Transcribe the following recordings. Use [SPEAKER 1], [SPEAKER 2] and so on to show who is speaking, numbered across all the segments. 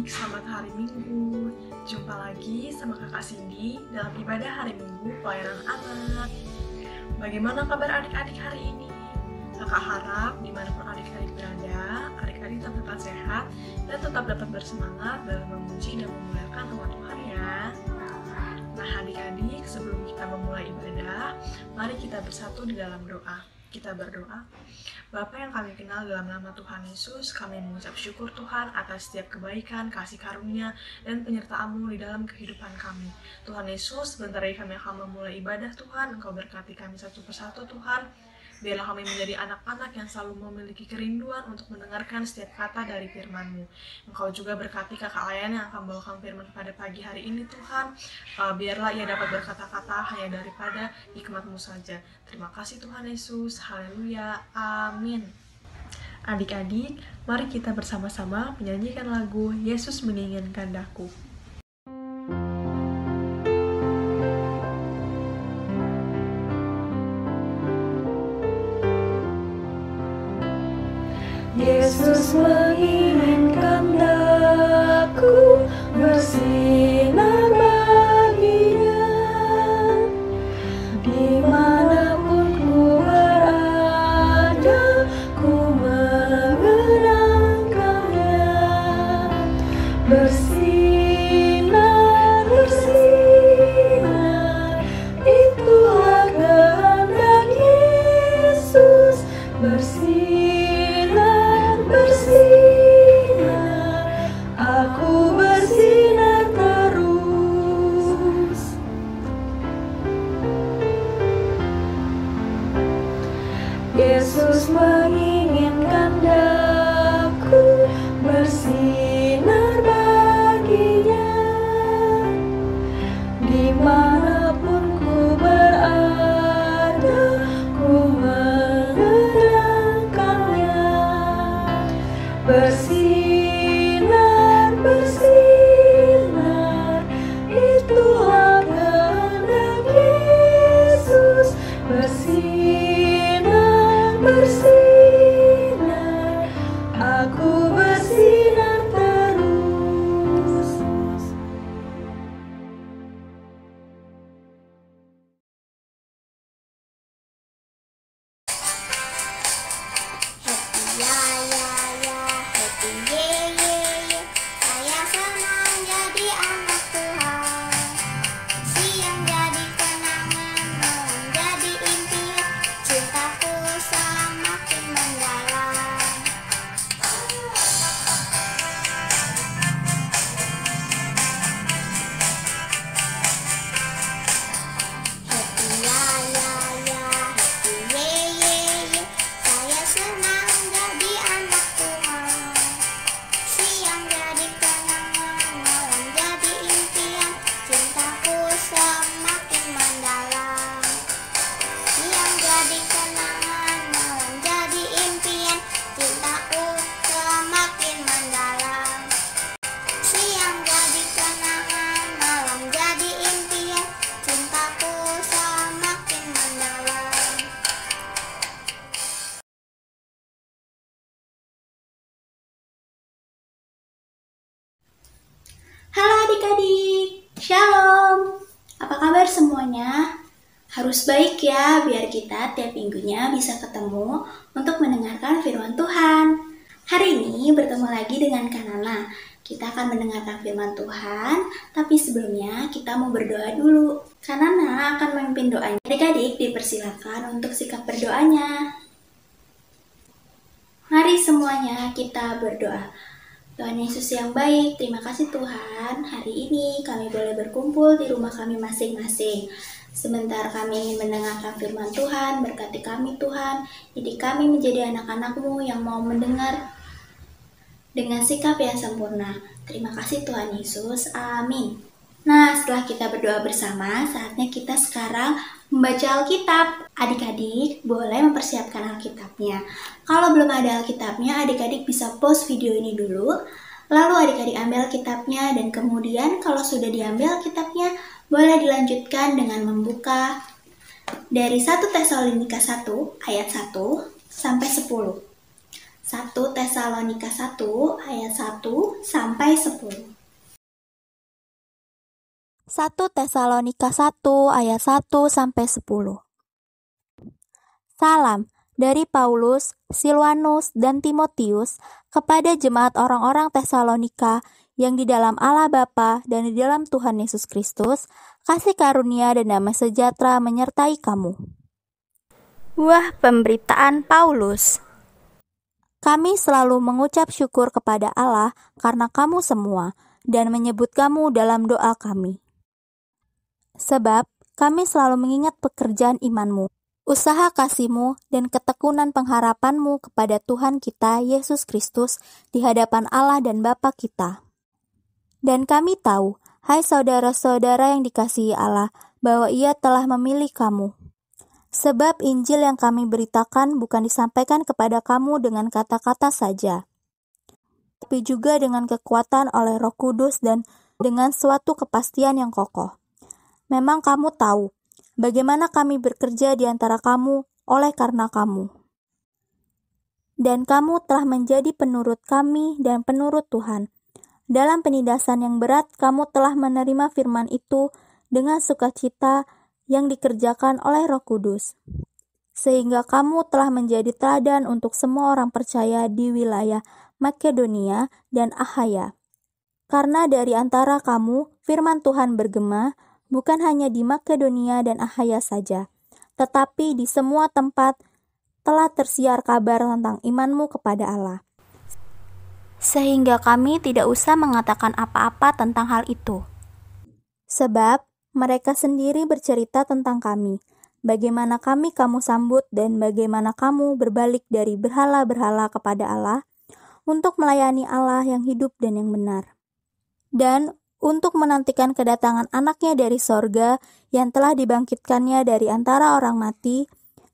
[SPEAKER 1] selamat hari Minggu. Jumpa lagi sama Kakak Cindy dalam ibadah hari Minggu pelayanan anak. Bagaimana kabar adik-adik hari ini? Kakak harap dimanapun adik-adik berada, adik-adik tetap sehat dan tetap dapat bersemangat dalam memuji dan memuliakan nama Tuhan ya. Nah adik-adik, sebelum kita memulai ibadah, mari kita bersatu di dalam doa. Kita berdoa. Bapa yang kami kenal dalam nama Tuhan Yesus, kami mengucap syukur Tuhan atas setiap kebaikan, kasih karunia, dan penyertaan-Mu di dalam kehidupan kami. Tuhan Yesus, sebentar lagi kami akan memulai ibadah Tuhan, Engkau berkati kami satu persatu Tuhan. Biarlah kami menjadi anak-anak yang selalu memiliki kerinduan untuk mendengarkan setiap kata dari firman-Mu. Engkau juga berkati kakak Layan yang akan membawakan firman pada pagi hari ini Tuhan. Biarlah ia dapat berkata-kata hanya daripada hikmat-Mu saja. Terima kasih Tuhan Yesus. Haleluya. Amin. Adik-adik, mari kita bersama-sama menyanyikan lagu Yesus Menginginkan Daku.
[SPEAKER 2] Yesus menginginkan daku bersinar baginya, dimanapun ku berada, ku mengenangkannya. Bersinar, bersinar, itulah kehendak Yesus. Bersinar, bersinar, aku bersinar terus. Yesus menginginkan daku bersinar baginya, dimanapun ku berada, ku mengenangkannya. Bersinar, bersinar, itulah kehendak Yesus. Bersinar, bersinar, aku bersinar terus.
[SPEAKER 3] Happy ya ya ya, happy ye ye ye. Saya senang jadi anak Tuhan. Siang jadi kenangan, malam jadi impian. Cintaku semakin mendalam. Happy ya ya ya, happy ye ye ye. Saya senang jadi anak Tuhan. Siang jadi kenangan, malam jadi impian. Cintaku semakin mendalam. Siang jadi kenangan, malam jadi impian. Cintaku semakin mendalam. Siang jadi kenangan, malam jadi impian. Cintaku semakin mendalam.
[SPEAKER 4] Halo adik-adik, Shalom. Apa kabar semuanya? Harus baik ya, biar kita tiap minggunya bisa ketemu untuk mendengarkan firman Tuhan. Hari ini bertemu lagi dengan Kanana. Kita akan mendengarkan firman Tuhan, tapi sebelumnya kita mau berdoa dulu. Kanana akan memimpin doanya. Adik-adik dipersilakan untuk sikap berdoanya. Mari semuanya kita berdoa. Tuhan Yesus yang baik, terima kasih Tuhan. Hari ini kami boleh berkumpul di rumah kami masing-masing. Sebentar kami ingin mendengarkan firman Tuhan, berkati kami Tuhan. Jadi kami menjadi anak-anak-Mu yang mau mendengar dengan sikap yang sempurna. Terima kasih Tuhan Yesus, amin. Nah, setelah kita berdoa bersama, saatnya kita sekarang membaca Alkitab. Adik-adik boleh mempersiapkan Alkitabnya. Kalau belum ada Alkitabnya, adik-adik bisa pause video ini dulu. Lalu adik-adik ambil Alkitabnya dan kemudian kalau sudah diambil Alkitabnya, boleh dilanjutkan dengan membuka dari 1 Tesalonika 1 ayat 1 sampai 10. 1 Tesalonika 1 ayat 1 sampai 10.
[SPEAKER 5] 1 Tesalonika 1 ayat 1 sampai 10. Salam dari Paulus, Silwanus, dan Timotius kepada jemaat orang-orang Tesalonika yang di dalam Allah Bapa dan di dalam Tuhan Yesus Kristus, kasih karunia dan damai sejahtera menyertai kamu. Buah pemberitaan Paulus. Kami selalu mengucap syukur kepada Allah karena kamu semua dan menyebut kamu dalam doa kami. Sebab kami selalu mengingat pekerjaan imanmu, usaha kasihmu, dan ketekunan pengharapanmu kepada Tuhan kita Yesus Kristus di hadapan Allah dan Bapa kita. Dan kami tahu, hai saudara-saudara yang dikasihi Allah, bahwa Ia telah memilih kamu. Sebab Injil yang kami beritakan bukan disampaikan kepada kamu dengan kata-kata saja, tapi juga dengan kekuatan oleh Roh Kudus dan dengan suatu kepastian yang kokoh. Memang kamu tahu bagaimana kami bekerja di antara kamu oleh karena kamu. Dan kamu telah menjadi penurut kami dan penurut Tuhan. Dalam penindasan yang berat, kamu telah menerima firman itu dengan sukacita yang dikerjakan oleh Roh Kudus, sehingga kamu telah menjadi teladan untuk semua orang percaya di wilayah Makedonia dan Akhaya. Karena dari antara kamu, firman Tuhan bergema, bukan hanya di Makedonia dan Akhaya saja, tetapi di semua tempat telah tersiar kabar tentang imanmu kepada Allah. Sehingga kami tidak usah mengatakan apa-apa tentang hal itu. Sebab mereka sendiri bercerita tentang kami, bagaimana kami kamu sambut dan bagaimana kamu berbalik dari berhala-berhala kepada Allah untuk melayani Allah yang hidup dan yang benar. Dan untuk menantikan kedatangan anaknya dari sorga yang telah dibangkitkannya dari antara orang mati,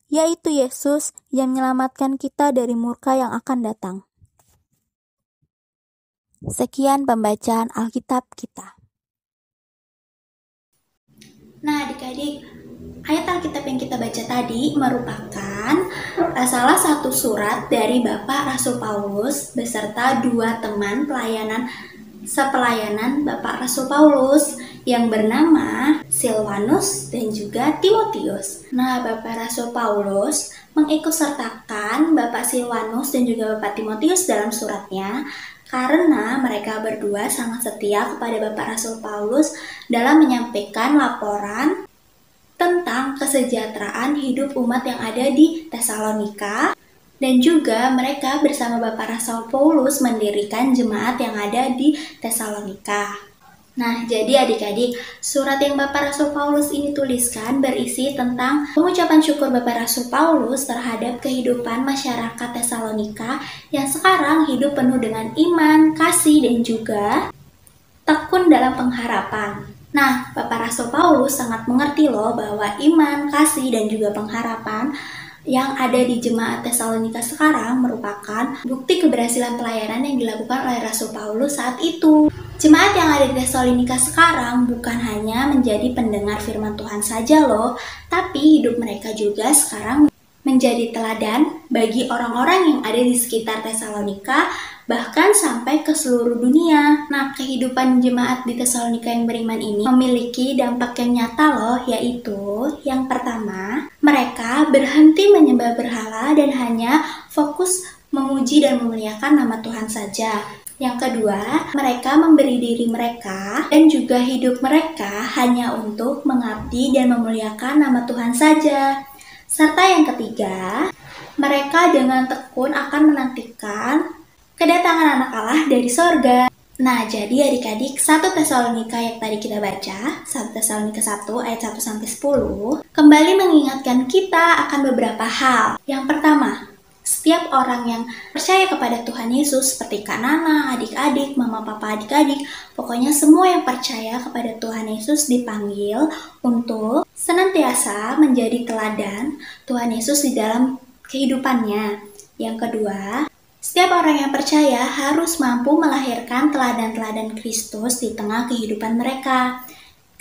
[SPEAKER 5] yaitu Yesus yang menyelamatkan kita dari murka yang akan datang. Sekian pembacaan Alkitab kita.
[SPEAKER 4] Nah, adik-adik, ayat Alkitab yang kita baca tadi merupakan salah satu surat dari Bapak Rasul Paulus beserta dua teman sepelayanan Bapak Rasul Paulus yang bernama Silwanus dan juga Timotius. Nah, Bapak Rasul Paulus mengikutsertakan Bapak Silwanus dan juga Bapak Timotius dalam suratnya karena mereka berdua sangat setia kepada Bapak Rasul Paulus dalam menyampaikan laporan tentang kesejahteraan hidup umat yang ada di Tesalonika, dan juga mereka bersama Bapak Rasul Paulus mendirikan jemaat yang ada di Tesalonika. Nah, jadi adik-adik, surat yang Bapak Rasul Paulus ini tuliskan berisi tentang pengucapan syukur Bapak Rasul Paulus terhadap kehidupan masyarakat Tesalonika yang sekarang hidup penuh dengan iman, kasih, dan juga tekun dalam pengharapan. Nah, Bapak Rasul Paulus sangat mengerti loh bahwa iman, kasih, dan juga pengharapan yang ada di jemaat Tesalonika sekarang merupakan bukti keberhasilan pelayanan yang dilakukan oleh Rasul Paulus saat itu. Jemaat yang ada di Tesalonika sekarang bukan hanya menjadi pendengar firman Tuhan saja loh, tapi hidup mereka juga sekarang menjadi teladan bagi orang-orang yang ada di sekitar Tesalonika, bahkan sampai ke seluruh dunia. Nah, kehidupan jemaat di Tesalonika yang beriman ini memiliki dampak yang nyata loh, yaitu yang pertama, mereka berhenti menyembah berhala dan hanya fokus memuji dan memuliakan nama Tuhan saja. Yang kedua, mereka memberi diri mereka dan juga hidup mereka hanya untuk mengabdi dan memuliakan nama Tuhan saja. Serta yang ketiga, mereka dengan tekun akan menantikan kedatangan anak Allah dari sorga. Nah, jadi adik-adik, 1 Tesalonika yang tadi kita baca, 1 Tesalonika 1 ayat 1 sampai 10, kembali mengingatkan kita akan beberapa hal. Yang pertama, setiap orang yang percaya kepada Tuhan Yesus seperti Kak Nana, adik-adik, mama papa adik-adik, pokoknya semua yang percaya kepada Tuhan Yesus dipanggil untuk senantiasa menjadi teladan Tuhan Yesus di dalam kehidupannya. Yang kedua, setiap orang yang percaya harus mampu melahirkan teladan-teladan Kristus di tengah kehidupan mereka.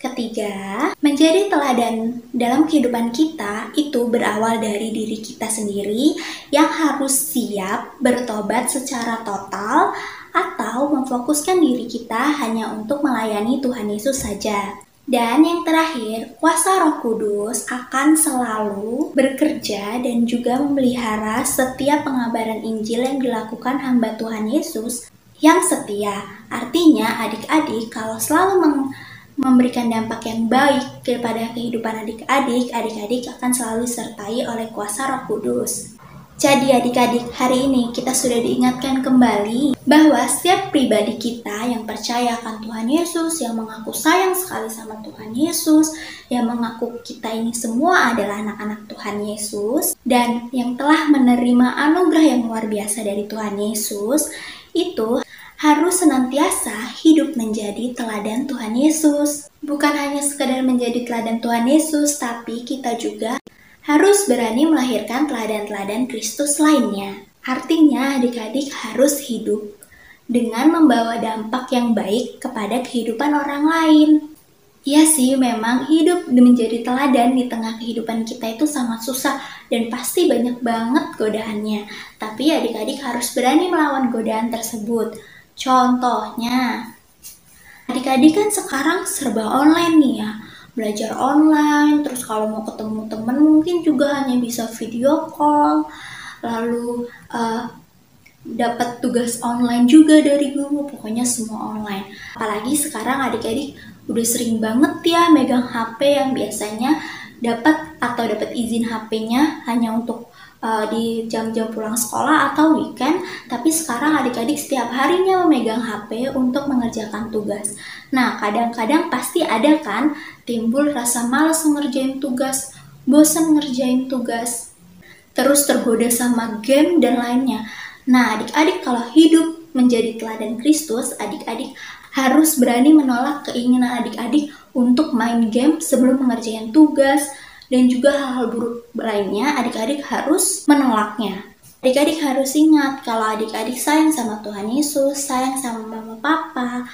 [SPEAKER 4] Ketiga, menjadi teladan dalam kehidupan kita itu berawal dari diri kita sendiri yang harus siap bertobat secara total atau memfokuskan diri kita hanya untuk melayani Tuhan Yesus saja. Dan yang terakhir, kuasa Roh Kudus akan selalu bekerja dan juga memelihara setiap pengabaran Injil yang dilakukan hamba Tuhan Yesus yang setia. Artinya adik-adik kalau selalu memberikan dampak yang baik kepada kehidupan adik-adik, adik-adik akan selalu disertai oleh kuasa Roh Kudus. Jadi adik-adik, hari ini kita sudah diingatkan kembali bahwa setiap pribadi kita yang percaya akan Tuhan Yesus, yang mengaku sayang sekali sama Tuhan Yesus, yang mengaku kita ini semua adalah anak-anak Tuhan Yesus, dan yang telah menerima anugerah yang luar biasa dari Tuhan Yesus, itu harus senantiasa hidup menjadi teladan Tuhan Yesus. Bukan hanya sekadar menjadi teladan Tuhan Yesus, tapi kita juga harus berani melahirkan teladan-teladan Kristus lainnya. Artinya adik-adik harus hidup dengan membawa dampak yang baik kepada kehidupan orang lain. Ya sih, memang hidup menjadi teladan di tengah kehidupan kita itu sangat susah dan pasti banyak banget godaannya. Tapi adik-adik harus berani melawan godaan tersebut. Contohnya, adik-adik kan sekarang serba online nih ya, belajar online, terus kalau mau ketemu teman mungkin juga hanya bisa video call, lalu dapat tugas online juga dari guru, pokoknya semua online. Apalagi sekarang adik-adik udah sering banget ya megang HP yang biasanya dapat izin HP-nya hanya untuk di jam-jam pulang sekolah atau weekend, tapi sekarang adik-adik setiap harinya memegang HP untuk mengerjakan tugas. Nah, kadang-kadang pasti ada kan timbul rasa malas ngerjain tugas, bosan ngerjain tugas, terus tergoda sama game dan lainnya. Nah, adik-adik kalau hidup menjadi teladan Kristus, adik-adik harus berani menolak keinginan adik-adik untuk main game sebelum mengerjakan tugas, dan juga hal-hal buruk lainnya, adik-adik harus menolaknya. Adik-adik harus ingat kalau adik-adik sayang sama Tuhan Yesus, sayang sama mama papa,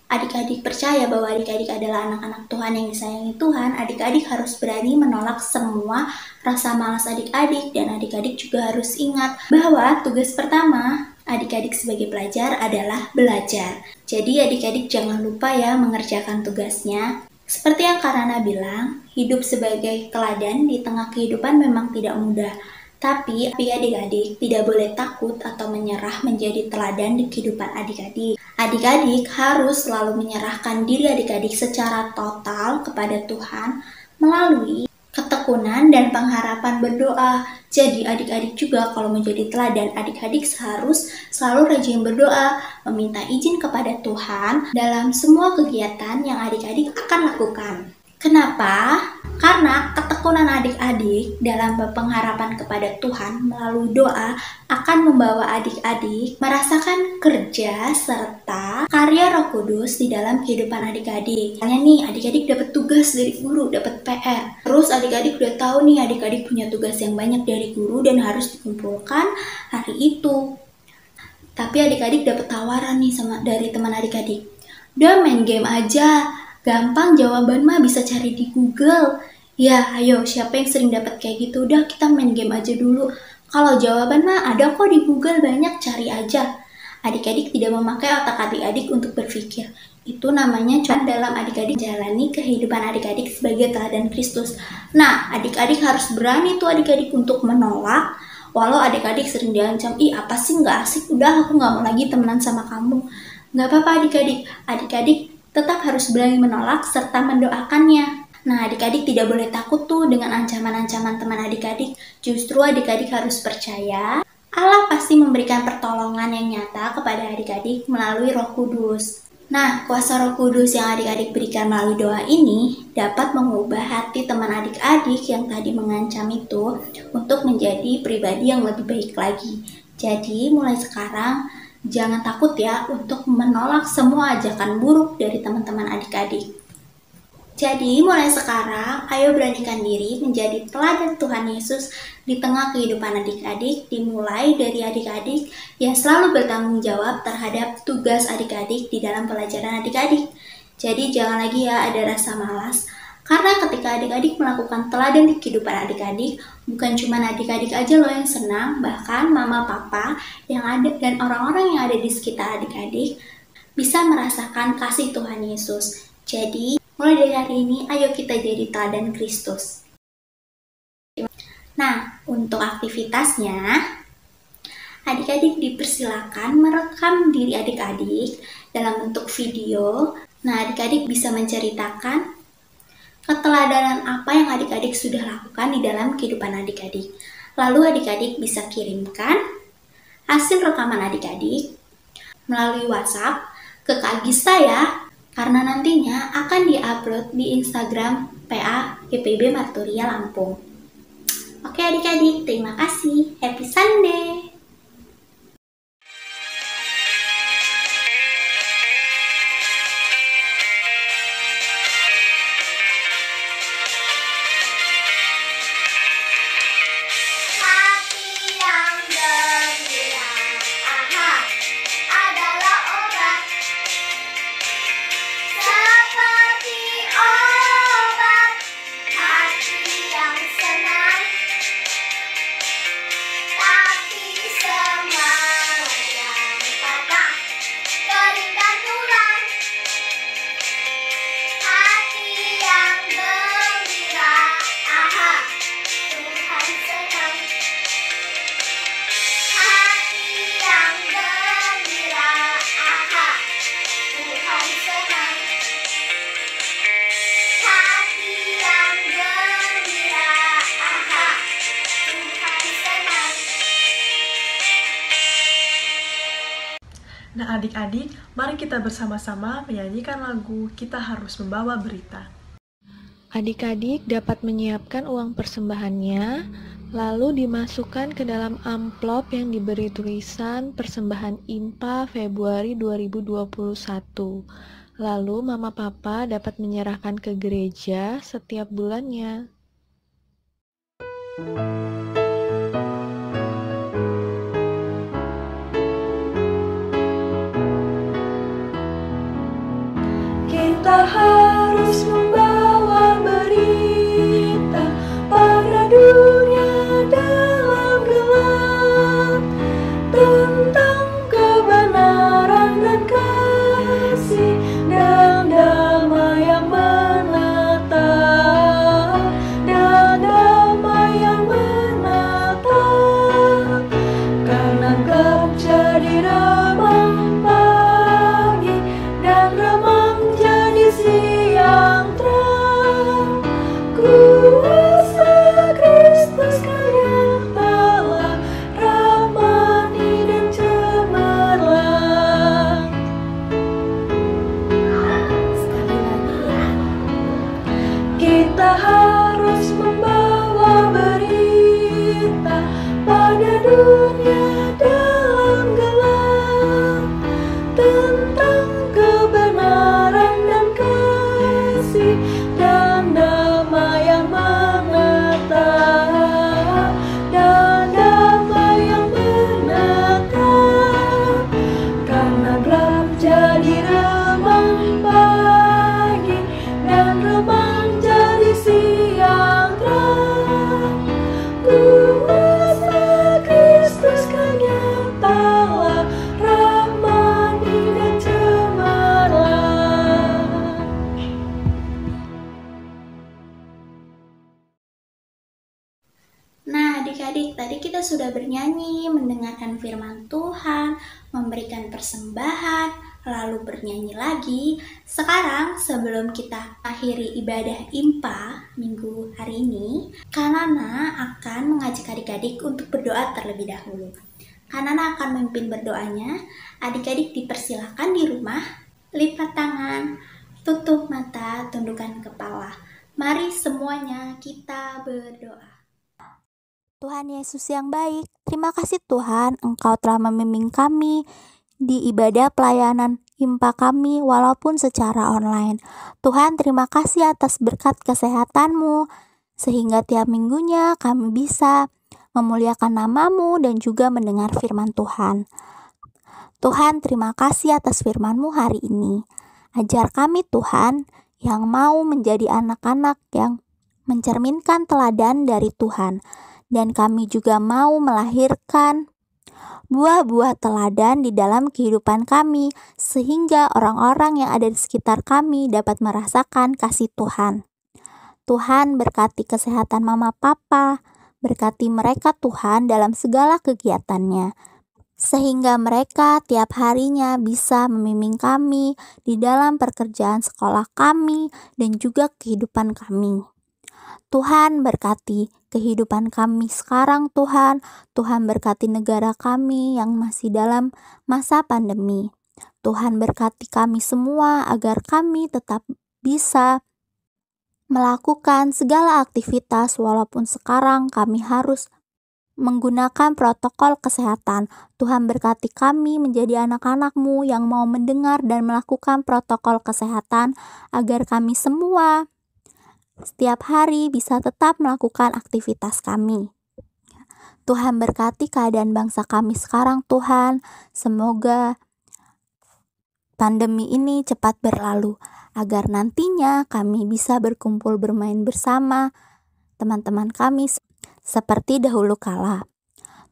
[SPEAKER 4] adik-adik percaya bahwa adik-adik adalah anak-anak Tuhan yang disayangi Tuhan, adik-adik harus berani menolak semua rasa malas adik-adik, dan adik-adik juga harus ingat bahwa tugas pertama adik-adik sebagai pelajar adalah belajar. Jadi adik-adik jangan lupa ya mengerjakan tugasnya. Seperti yang Kak Rana bilang, hidup sebagai teladan di tengah kehidupan memang tidak mudah. Tapi adik-adik tidak boleh takut atau menyerah menjadi teladan di kehidupan adik-adik. Adik-adik harus selalu menyerahkan diri adik-adik secara total kepada Tuhan melalui ketekunan dan pengharapan berdoa. Jadi adik-adik juga kalau menjadi teladan, adik-adik harus selalu rajin berdoa, meminta izin kepada Tuhan dalam semua kegiatan yang adik-adik akan lakukan. Kenapa? Karena ketekunan adik-adik dalam pengharapan kepada Tuhan melalui doa akan membawa adik-adik merasakan kerja serta karya Roh Kudus di dalam kehidupan adik-adik. Misalnya nih, adik-adik dapat tugas dari guru, dapat PR. Terus adik-adik udah tahu nih, adik-adik punya tugas yang banyak dari guru dan harus dikumpulkan hari itu. Tapi adik-adik dapat tawaran nih dari teman adik-adik. Udah main game aja. Gampang, jawaban mah bisa cari di Google. Ya, ayo, siapa yang sering dapat kayak gitu? Udah, kita main game aja dulu. Kalau jawaban mah ada kok di Google, banyak, cari aja. Adik-adik tidak memakai otak adik-adik untuk berpikir. Itu namanya cuman dalam adik-adik jalani kehidupan adik-adik sebagai teladan Kristus. Nah, adik-adik harus berani tuh adik-adik untuk menolak. Walau adik-adik sering diancam, ih apa sih nggak asik, udah aku nggak mau lagi temenan sama kamu. Nggak apa-apa adik-adik. Adik-adik tetap harus berani menolak serta mendoakannya. Nah, adik-adik tidak boleh takut tuh dengan ancaman-ancaman teman adik-adik. Justru adik-adik harus percaya Allah pasti memberikan pertolongan yang nyata kepada adik-adik melalui Roh Kudus. Nah, kuasa Roh Kudus yang adik-adik berikan melalui doa ini dapat mengubah hati teman adik-adik yang tadi mengancam itu untuk menjadi pribadi yang lebih baik lagi. Jadi, mulai sekarang jangan takut ya untuk menolak semua ajakan buruk dari teman-teman adik-adik. Jadi mulai sekarang, ayo beranikan diri menjadi teladan Tuhan Yesus di tengah kehidupan adik-adik, dimulai dari adik-adik yang selalu bertanggung jawab terhadap tugas adik-adik di dalam pelajaran adik-adik. Jadi jangan lagi ya ada rasa malas. Karena ketika adik-adik melakukan teladan di kehidupan adik-adik, bukan cuma adik-adik aja loh yang senang, bahkan mama, papa yang ada dan orang-orang yang ada di sekitar adik-adik bisa merasakan kasih Tuhan Yesus. Jadi, mulai dari hari ini, ayo kita jadi teladan Kristus. Nah, untuk aktivitasnya, adik-adik dipersilakan merekam diri adik-adik dalam bentuk video. Nah, adik-adik bisa menceritakan keteladanan apa yang adik-adik sudah lakukan di dalam kehidupan adik-adik. Lalu adik-adik bisa kirimkan hasil rekaman adik-adik melalui WhatsApp ke Kak Gista ya, karena nantinya akan diupload di Instagram PA GPIB Marturia Lampung. Oke adik-adik, terima kasih. Happy Sunday!
[SPEAKER 3] Hati yang gembira, aha, adalah obat. Seperti obat, hati yang senang. Tapi semangat yang patah, keringkan tulang. Hati yang gembira, aha, Tuhan senang. Hati yang gembira, aha, Tuhan senang. Hati yang gembira, aha, Tuhan senang.
[SPEAKER 1] Nah adik-adik, mari kita bersama-sama menyanyikan lagu Kita Harus Membawa Berita.
[SPEAKER 2] Adik-adik dapat menyiapkan uang persembahannya, lalu dimasukkan ke dalam amplop yang diberi tulisan Persembahan IMPA Februari 2021. Lalu Mama Papa dapat menyerahkan ke gereja setiap bulannya.
[SPEAKER 5] Kita harus membawa berita pada dunia dalam gelap tentang kebenaran dan kasih dan damai yang menetap, dan damai yang menetap. Karena gelap jadi remang pagi dan remang jadi siang terang. Kuasa Kristus kan nyatalah, ramani dan cemerlang.
[SPEAKER 4] Sekali lagi ya.
[SPEAKER 5] Kita harus membawa berita pada dunia dalam gelap tentang kebenaran dan kasih dan damai yang menetap, dan damai yang menetap. Karena gelap jadi remang pagi dan remang jadi siang terang. Kuasa Kristus kan nyatalah, ramani dan cemerlang.
[SPEAKER 4] Nah, adik-adik, tadi kita sudah bernyanyi, mendengarkan firman Tuhan, memberikan persembahan, lalu bernyanyi lagi. Sekarang, sebelum kita akhiri ibadah IMPA minggu hari ini, Kanana akan mengajak adik-adik untuk berdoa terlebih dahulu. Kanana akan memimpin berdoanya. Adik-adik dipersilakan di rumah, lipat tangan, tutup mata, tundukkan kepala. Mari semuanya kita berdoa.
[SPEAKER 5] Tuhan Yesus yang baik, terima kasih Tuhan, Engkau telah membimbing kami di ibadah pelayanan IMPA kami walaupun secara online. Tuhan, terima kasih atas berkat kesehatan-Mu, sehingga tiap minggunya kami bisa memuliakan nama-Mu dan juga mendengar firman Tuhan. Tuhan, terima kasih atas firman-Mu hari ini. Ajar kami Tuhan yang mau menjadi anak-anak yang mencerminkan teladan dari Tuhan. Dan kami juga mau melahirkan buah-buah teladan di dalam kehidupan kami, sehingga orang-orang yang ada di sekitar kami dapat merasakan kasih Tuhan. Tuhan berkati kesehatan mama papa, berkati mereka Tuhan dalam segala kegiatannya, sehingga mereka tiap harinya bisa membimbing kami di dalam pekerjaan sekolah kami dan juga kehidupan kami. Tuhan berkati kehidupan kami sekarang Tuhan. Tuhan berkati negara kami yang masih dalam masa pandemi. Tuhan berkati kami semua agar kami tetap bisa melakukan segala aktivitas walaupun sekarang kami harus menggunakan protokol kesehatan. Tuhan berkati kami menjadi anak-anak-Mu yang mau mendengar dan melakukan protokol kesehatan agar kami semua setiap hari bisa tetap melakukan aktivitas kami. Tuhan berkati keadaan bangsa kami sekarang Tuhan. Semoga pandemi ini cepat berlalu agar nantinya kami bisa berkumpul bermain bersama teman-teman kami seperti dahulu kala.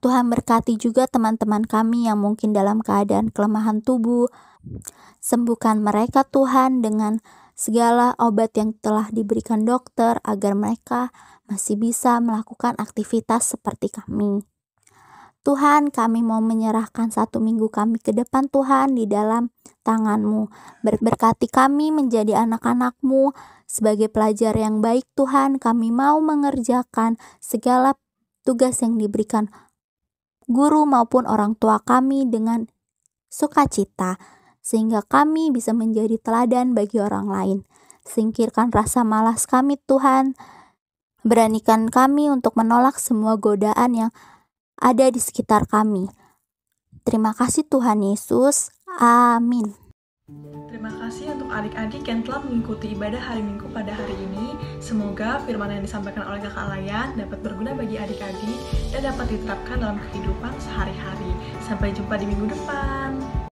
[SPEAKER 5] Tuhan berkati juga teman-teman kami yang mungkin dalam keadaan kelemahan tubuh. Sembuhkan mereka Tuhan dengan segala obat yang telah diberikan dokter agar mereka masih bisa melakukan aktivitas seperti kami. Tuhan, kami mau menyerahkan 1 minggu kami ke depan Tuhan di dalam tangan-Mu. Berkati kami menjadi anak-anak-Mu sebagai pelajar yang baik Tuhan. Kami mau mengerjakan segala tugas yang diberikan guru maupun orang tua kami dengan sukacita, sehingga kami bisa menjadi teladan bagi orang lain. Singkirkan rasa malas kami Tuhan. Beranikan kami untuk menolak semua godaan yang ada di sekitar kami. Terima kasih Tuhan Yesus. Amin.
[SPEAKER 1] Terima kasih untuk adik-adik yang telah mengikuti ibadah hari Minggu pada hari ini. Semoga firman yang disampaikan oleh Kakak Layan dapat berguna bagi adik-adik dan dapat diterapkan dalam kehidupan sehari-hari. Sampai jumpa di minggu depan.